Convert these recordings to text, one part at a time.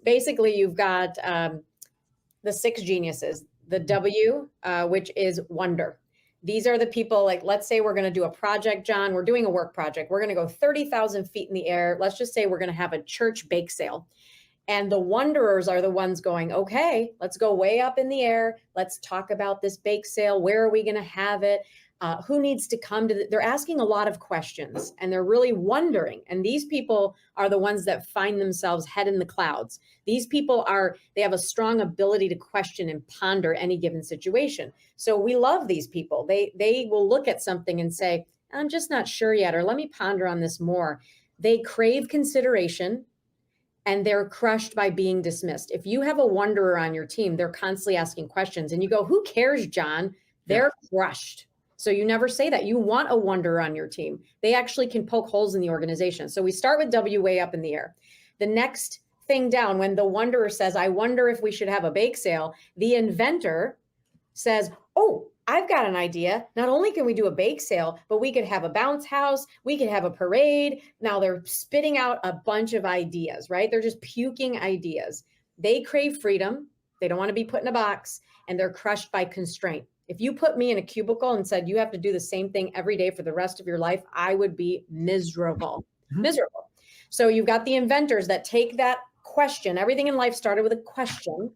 basically you've got the six geniuses, the W, which is wonder. These are the people, like, let's say we're going to do a project, John, we're doing a work project. We're going to go 30,000 feet in the air. Let's just say we're going to have a church bake sale. And the wanderers are the ones going, okay, let's go way up in the air. Let's talk about this bake sale. Where are we going to have it? Who needs to come to they're asking a lot of questions and they're really wondering. And these people are the ones that find themselves head in the clouds. These people they have a strong ability to question and ponder any given situation. So we love these people. They will look at something and say, I'm just not sure yet, or let me ponder on this more. They crave consideration and they're crushed by being dismissed. If you have a wanderer on your team, they're constantly asking questions and you go, who cares, John? They're crushed. So you never say that. You want a wanderer on your team. They actually can poke holes in the organization. So we start with W way up in the air. The next thing down, when the wanderer says, I wonder if we should have a bake sale, the inventor says, oh, I've got an idea. Not only can we do a bake sale, but we could have a bounce house. We could have a parade. Now they're spitting out a bunch of ideas, right? They're just puking ideas. They crave freedom. They don't want to be put in a box, and they're crushed by constraint. If you put me in a cubicle and said, you have to do the same thing every day for the rest of your life, I would be miserable, miserable. So you've got the inventors that take that question. Everything in life started with a question.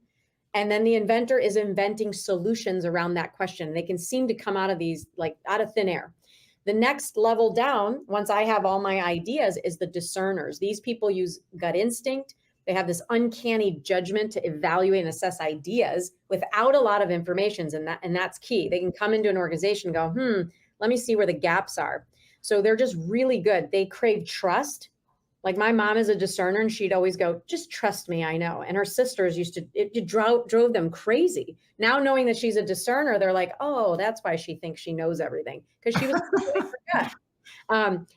And then the inventor is inventing solutions around that question. They can seem to come out of these, like out of thin air. The next level down, once I have all my ideas, is the discerners. These people use gut instinct. They have this uncanny judgment to evaluate and assess ideas without a lot of information. And that's key. They can come into an organization and go, let me see where the gaps are. So they're just really good. They crave trust. Like my mom is a discerner and she'd always go, just trust me, I know. And her sisters it drove them crazy. Now knowing that she's a discerner, they're like, oh, that's why she thinks she knows everything. Because she was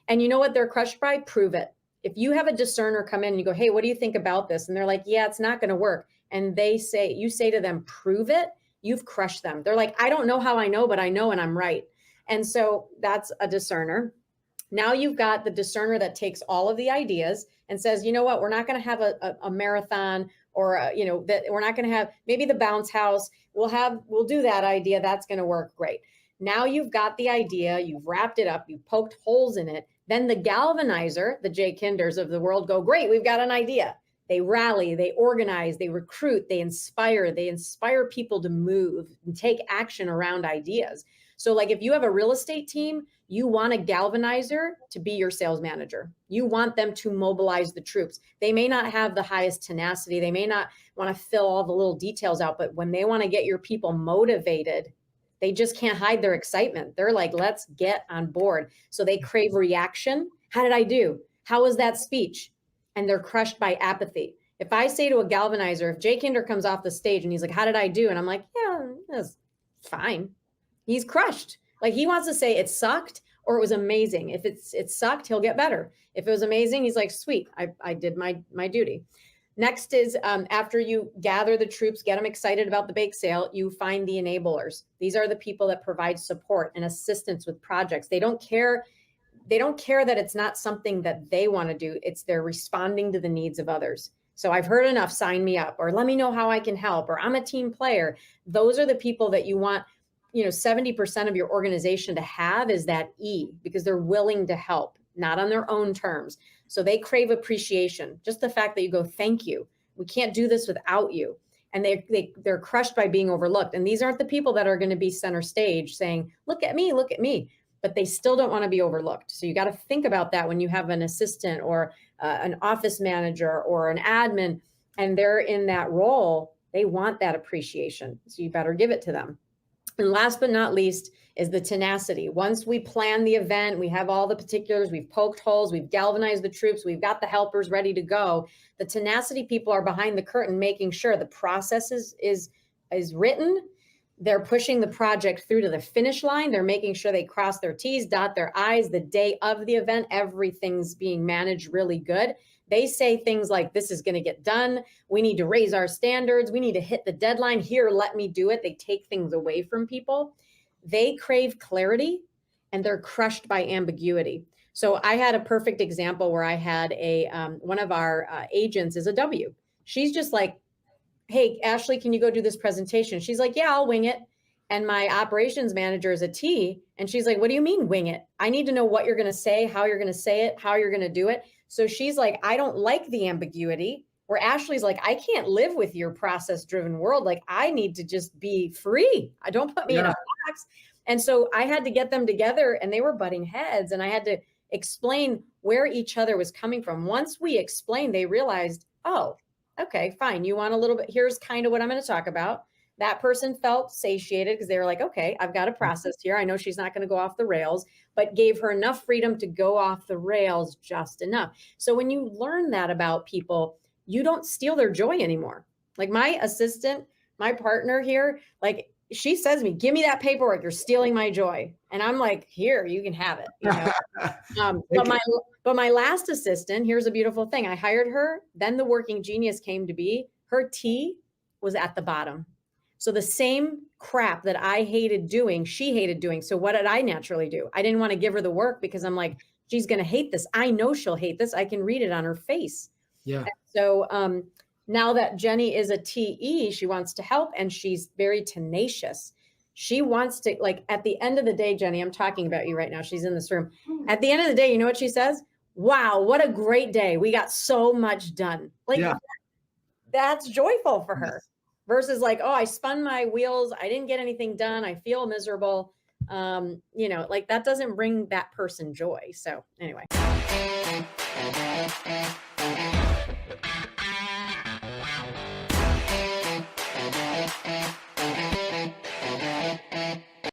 and you know what they're crushed by? Prove it. If you have a discerner come in and you go, hey, what do you think about this? And they're like, yeah, it's not going to work. And you say to them, prove it, you've crushed them. They're like, I don't know how I know, but I know and I'm right. And so that's a discerner. Now you've got the discerner that takes all of the ideas and says, you know what, we're not going to have a marathon or, that we're not going to have maybe the bounce house. We'll do that idea. That's going to work great. Now you've got the idea, you've wrapped it up, you've poked holes in it. Then the galvanizer, the Jay Kinders of the world go, great, we've got an idea. They rally, they organize, they recruit, they inspire people to move and take action around ideas. So like if you have a real estate team, you want a galvanizer to be your sales manager. You want them to mobilize the troops. They may not have the highest tenacity. They may not want to fill all the little details out, but when they want to get your people motivated, they just can't hide their excitement. They're like, let's get on board. So they crave reaction. How did I do? How was that speech? And they're crushed by apathy. If I say to a galvanizer, if Jay Kinder comes off the stage and he's like, how did I do? And I'm like, yeah, that's fine. He's crushed. Like he wants to say it sucked or it was amazing. If it sucked, he'll get better. If it was amazing, he's like, sweet, I did my duty. Next is after you gather the troops, get them excited about the bake sale, you find the enablers. These are the people that provide support and assistance with projects. They don't care that it's not something that they want to do. It's they're responding to the needs of others. So I've heard enough, sign me up, or let me know how I can help, or I'm a team player. Those are the people that you want 70% of your organization to have is that E, because they're willing to help, not on their own terms. So they crave appreciation. Just the fact that you go, thank you. We can't do this without you. And they're crushed by being overlooked. And these aren't the people that are going to be center stage saying, look at me, but they still don't want to be overlooked. So you got to think about that when you have an assistant or an office manager or an admin, and they're in that role, they want that appreciation. So you better give it to them. And last but not least is the tenacity. Once we plan the event, we have all the particulars, we've poked holes, we've galvanized the troops, we've got the helpers ready to go. The tenacity people are behind the curtain, making sure the process is written. They're pushing the project through to the finish line. They're making sure they cross their T's, dot their I's. The day of the event, everything's being managed really good. They say things like, this is going to get done. We need to raise our standards. We need to hit the deadline. Here, let me do it. They take things away from people. They crave clarity and they're crushed by ambiguity. So I had a perfect example where I had one of our agents is a W. she's just like, hey, Ashley, can you go do this presentation? She's like, yeah, I'll wing it. And my operations manager is a T. And she's like, what do you mean wing it? I need to know what you're going to say, how you're going to say it, how you're going to do it. So she's like, I don't like the ambiguity. Where Ashley's like, I can't live with your process driven world. Like, I need to just be free. I don't put me in a box. And so I had to get them together, and they were butting heads, and I had to explain where each other was coming from. Once we explained, they realized, oh, okay, fine. You want a little bit, here's kind of what I'm going to talk about. That person felt satiated because they were like, okay, I've got a process here. I know she's not going to go off the rails, but gave her enough freedom to go off the rails just enough. So when you learn that about people, you don't steal their joy anymore. Like my assistant, my partner here, like she says to me, give me that paperwork. You're stealing my joy. And I'm like, here, you can have it. You know? But my last assistant, here's a beautiful thing. I hired her. Then the working genius came to be. Her T was at the bottom. So the same crap that I hated doing, she hated doing. So what did I naturally do? I didn't want to give her the work because I'm like, she's going to hate this. I know she'll hate this. I can read it on her face. Yeah. And so now that Jenny is a TE, she wants to help, and she's very tenacious. She wants to, like, at the end of the day, Jenny, I'm talking about you right now. She's in this room. At the end of the day, you know what she says? Wow, what a great day. We got so much done. Like, that's joyful for her versus like, oh, I spun my wheels. I didn't get anything done. I feel miserable. You know, like that doesn't bring that person joy. So anyway.